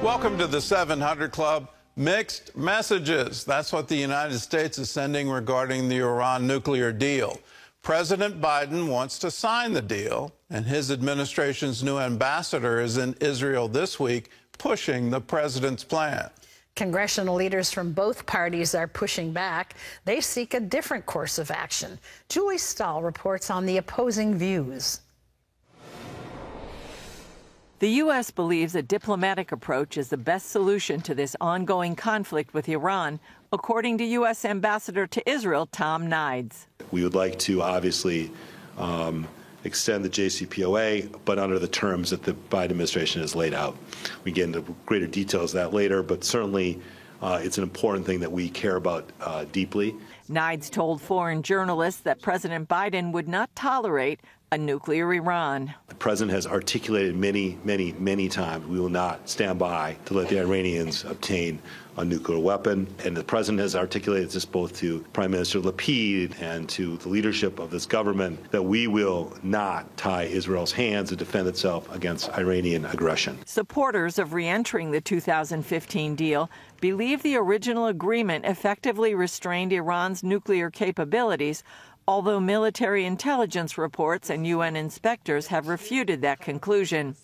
Welcome to the 700 Club. Mixed messages. That's what the United States is sending regarding the Iran nuclear deal. President Biden wants to sign the deal, and his administration's new ambassador is in Israel this week pushing the president's plan. Congressional leaders from both parties are pushing back. They seek a different course of action. Julie Stahl reports on the opposing views. The U.S. believes a diplomatic approach is the best solution to this ongoing conflict with Iran, according to U.S. Ambassador to Israel, Tom Nides. We would like to obviously extend the JCPOA, but under the terms that the Biden administration has laid out. We get into greater details of that later, but certainly it's an important thing that we care about deeply. Nides told foreign journalists that President Biden would not tolerate a nuclear Iran. The president has articulated many times we will not stand by to let the Iranians obtain a nuclear weapon. And the president has articulated this both to Prime Minister Lapid and to the leadership of this government that we will not tie Israel's hands to defend itself against Iranian aggression. Supporters of re-entering the 2015 deal believe the original agreement effectively restrained Iran's nuclear capabilities, although military intelligence reports and UN inspectors have refuted that conclusion.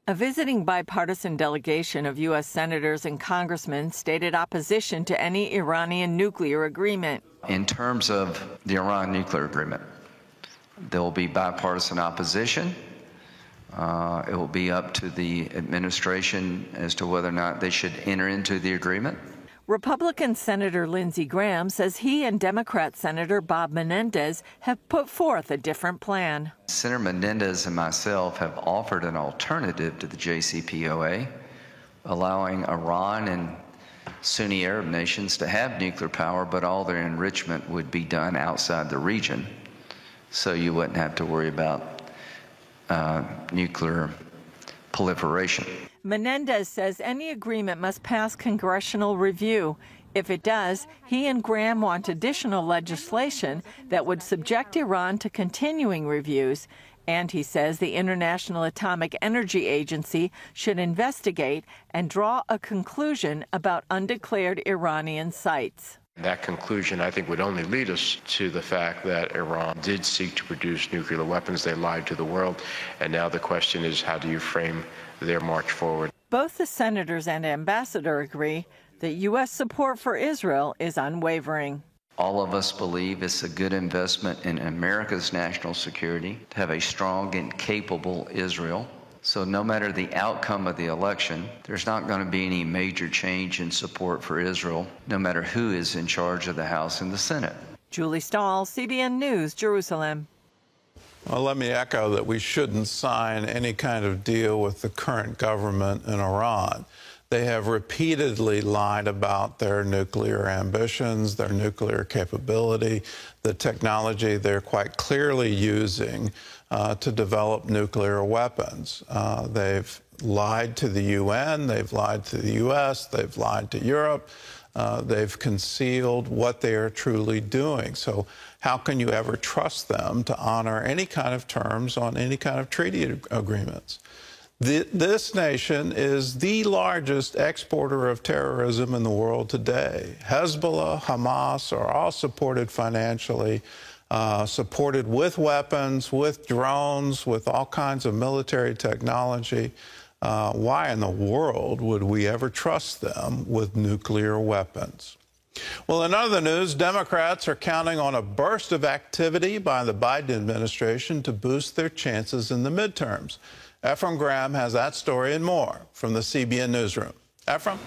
A visiting bipartisan delegation of U.S. senators and congressmen stated opposition to any Iranian nuclear agreement. In terms of the Iran nuclear agreement, there will be bipartisan opposition. It will be up to the administration as to whether or not they should enter into the agreement. Republican Senator Lindsey Graham says he and Democrat Senator Bob Menendez have put forth a different plan. Senator Menendez and myself have offered an alternative to the JCPOA, allowing Iran and Sunni Arab nations to have nuclear power, but all their enrichment would be done outside the region, so you wouldn't have to worry about nuclear proliferation. Menendez says any agreement must pass congressional review. If it does, he and Graham want additional legislation that would subject Iran to continuing reviews. And he says the International Atomic Energy Agency should investigate and draw a conclusion about undeclared Iranian sites. That conclusion, I think, would only lead us to the fact that Iran did seek to produce nuclear weapons. They lied to the world. And now the question is, how do you frame their march forward? Both the senators and ambassador agree that U.S. support for Israel is unwavering. All of us believe it's a good investment in America's national security to have a strong and capable Israel. So no matter the outcome of the election, there's not going to be any major change in support for Israel, no matter who is in charge of the House and the Senate. Julie Stahl, CBN News, Jerusalem. Well, let me echo that we shouldn't sign any kind of deal with the current government in Iran. They have repeatedly lied about their nuclear ambitions, their nuclear capability, the technology they're quite clearly using to develop nuclear weapons. They've lied to the UN, they've lied to the US, they've lied to Europe. They've concealed what they are truly doing. So how can you ever trust them to honor any kind of terms on any kind of treaty agreements? This nation is the largest exporter of terrorism in the world today. Hezbollah, Hamas are all supported financially, supported with weapons, with drones, with all kinds of military technology. Why in the world would we ever trust them with nuclear weapons? Well, in other news, Democrats are counting on a burst of activity by the Biden administration to boost their chances in the midterms. Ephraim Graham has that story and more from the CBN Newsroom. Ephraim?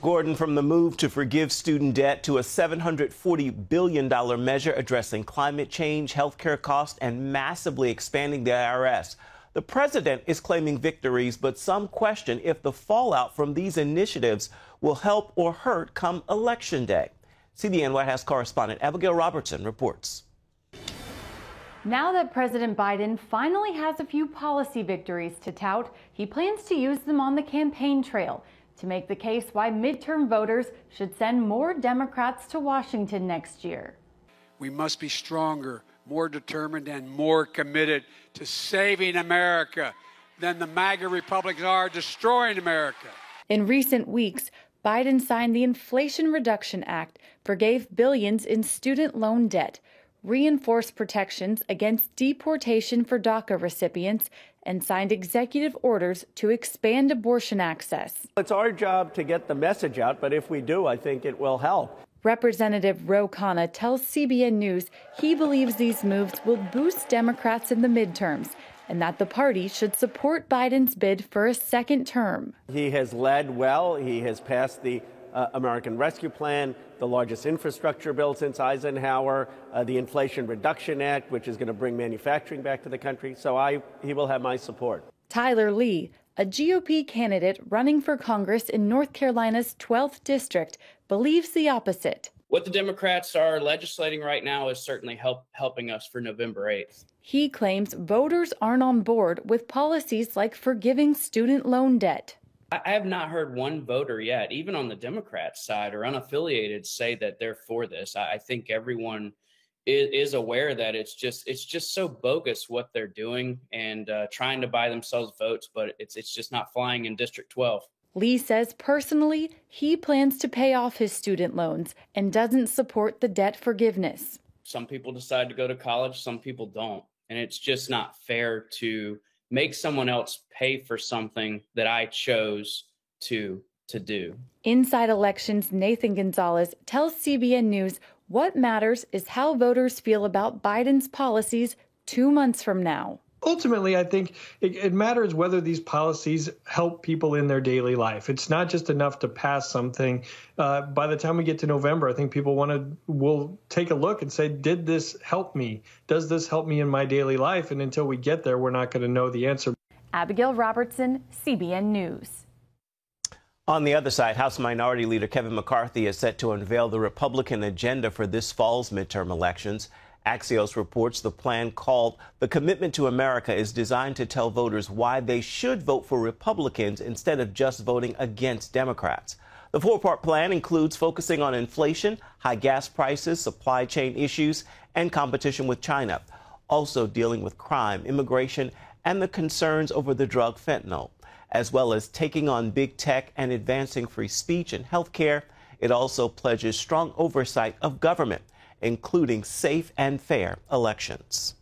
Gordon, from the move to forgive student debt to a $740 billion measure addressing climate change, healthcare costs, and massively expanding the IRS. The president is claiming victories, but some question if the fallout from these initiatives will help or hurt come Election Day. CBN White House correspondent Abigail Robertson reports. Now that President Biden finally has a few policy victories to tout, he plans to use them on the campaign trail to make the case why midterm voters should send more Democrats to Washington next year. We must be stronger, more determined, and more committed to saving America than the MAGA Republicans are destroying America. In recent weeks, Biden signed the Inflation Reduction Act, forgave billions in student loan debt, reinforced protections against deportation for DACA recipients, and signed executive orders to expand abortion access. It's our job to get the message out, but if we do, I think it will help. Representative Ro Khanna tells CBN News he believes these moves will boost Democrats in the midterms and that the party should support Biden's bid for a second term. He has led well. He has passed the American Rescue Plan, the largest infrastructure bill since Eisenhower, the Inflation Reduction Act, which is going to bring manufacturing back to the country. So he will have my support. Tyler Lee, a GOP candidate running for Congress in North Carolina's 12th district, believes the opposite. What the Democrats are legislating right now is certainly helping us for November 8th. He claims voters aren't on board with policies like forgiving student loan debt. I have not heard one voter yet, even on the Democrat side or unaffiliated, say that they're for this. I think everyone is aware that it's just so bogus what they're doing and trying to buy themselves votes, but it's just not flying in District 12. Lee says personally, he plans to pay off his student loans and doesn't support the debt forgiveness. Some people decide to go to college, some people don't. And it's just not fair to make someone else pay for something that I chose to do. Inside Elections' Nathan Gonzalez tells CBN News what matters is how voters feel about Biden's policies 2 months from now. Ultimately, I think it matters whether these policies help people in their daily life. It's not just enough to pass something. By the time we get to November, I think people will take a look and say, did this help me? Does this help me in my daily life? And until we get there, we're not going to know the answer. Abigail Robertson, CBN News. On the other side, House Minority Leader Kevin McCarthy is set to unveil the Republican agenda for this fall's midterm elections. Axios reports the plan called The Commitment to America is designed to tell voters why they should vote for Republicans instead of just voting against Democrats. The four-part plan includes focusing on inflation, high gas prices, supply chain issues, and competition with China. Also dealing with crime, immigration, and the concerns over the drug fentanyl, as well as taking on big tech and advancing free speech and health care. It also pledges strong oversight of government, including safe and fair elections.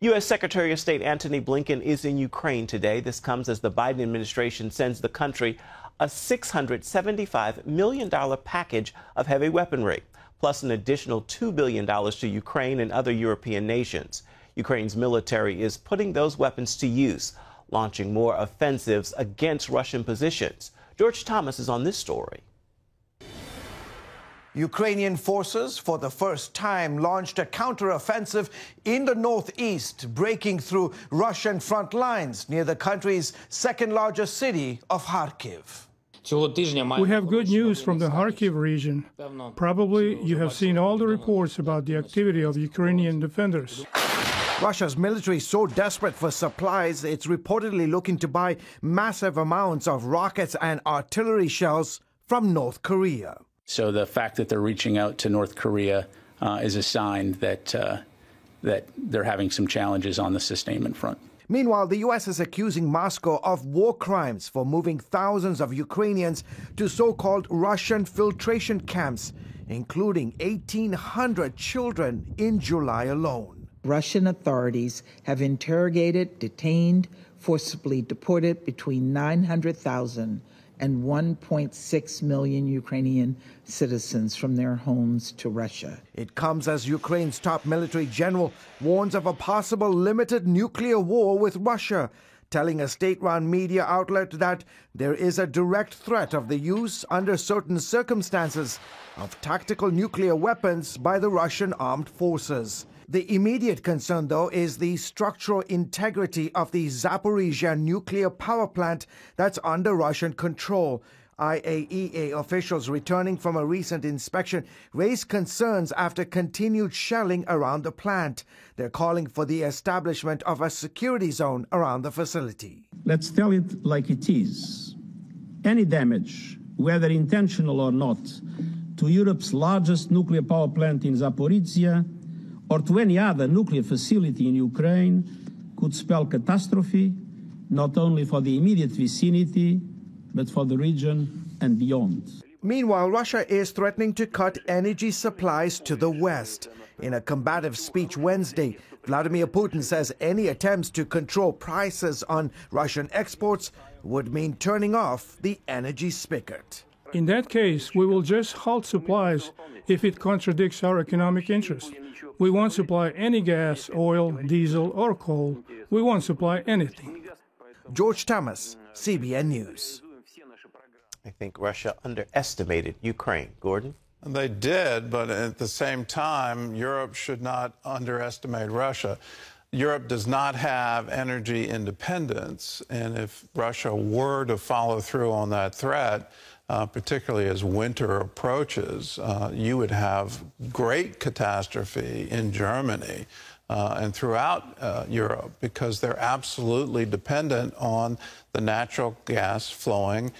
U.S. Secretary of State Antony Blinken is in Ukraine today. This comes as the Biden administration sends the country a $675 million package of heavy weaponry, plus an additional $2 billion to Ukraine and other European nations. Ukraine's military is putting those weapons to use, launching more offensives against Russian positions. George Thomas is on this story. Ukrainian forces, for the first time, launched a counteroffensive in the northeast, breaking through Russian front lines near the country's second-largest city of Kharkiv. We have good news from the Kharkiv region. Probably you have seen all the reports about the activity of Ukrainian defenders. Russia's military is so desperate for supplies, it's reportedly looking to buy massive amounts of rockets and artillery shells from North Korea. So the fact that they're reaching out to North Korea is a sign that they're having some challenges on the sustainment front. Meanwhile, the U.S. is accusing Moscow of war crimes for moving thousands of Ukrainians to so-called Russian filtration camps, including 1,800 children in July alone. Russian authorities have interrogated, detained, forcibly deported between 900,000 and 1.6 million Ukrainian citizens from their homes to Russia. It comes as Ukraine's top military general warns of a possible limited nuclear war with Russia, telling a state-run media outlet that there is a direct threat of the use, under certain circumstances, of tactical nuclear weapons by the Russian armed forces. The immediate concern, though, is the structural integrity of the Zaporizhzhia nuclear power plant that's under Russian control. IAEA officials returning from a recent inspection raised concerns after continued shelling around the plant. They're calling for the establishment of a security zone around the facility. Let's tell it like it is. Any damage, whether intentional or not, to Europe's largest nuclear power plant in Zaporizhzhia or to any other nuclear facility in Ukraine could spell catastrophe, not only for the immediate vicinity, but for the region and beyond. Meanwhile, Russia is threatening to cut energy supplies to the West. In a combative speech Wednesday, Vladimir Putin says any attempts to control prices on Russian exports would mean turning off the energy spigot. In that case, we will just halt supplies if it contradicts our economic interests. We won't supply any gas, oil, diesel, or coal. We won't supply anything. George Thomas, CBN News. I think Russia underestimated Ukraine. Gordon? They did, but at the same time, Europe should not underestimate Russia. Europe does not have energy independence, and if Russia were to follow through on that threat, particularly as winter approaches, you would have great catastrophe in Germany and throughout Europe, because they're absolutely dependent on the natural gas flowing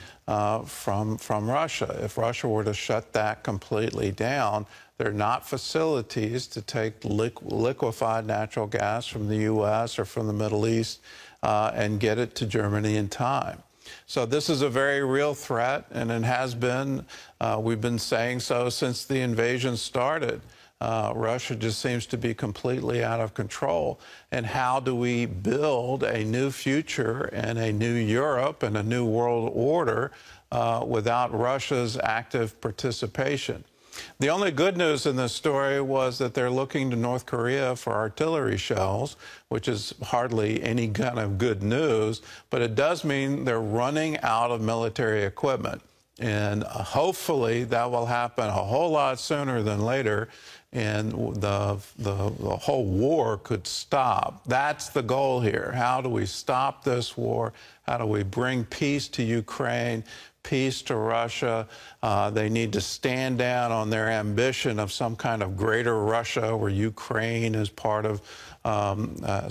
from Russia. If Russia were to shut that completely down, there are not facilities to take liquefied natural gas from the U.S. or from the Middle East and get it to Germany in time. So this is a very real threat, and it has been. We've been saying so since the invasion started. Russia just seems to be completely out of control. And how do we build a new future and a new Europe and a new world order without Russia's active participation? The only good news in this story was that they're looking to North Korea for artillery shells, which is hardly any kind of good news, but it does mean they're running out of military equipment. And hopefully that will happen a whole lot sooner than later, and the whole war could stop. That's the goal here. How do we stop this war? How do we bring peace to Ukraine, peace to Russia? They need to stand down on their ambition of some kind of greater Russia where Ukraine is part of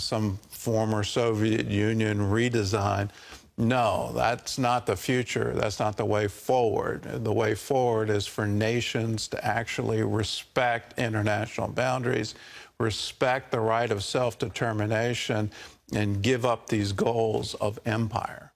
some former Soviet Union redesign. No, that's not the future. That's not the way forward. The way forward is for nations to actually respect international boundaries, respect the right of self-determination, and give up these goals of empire.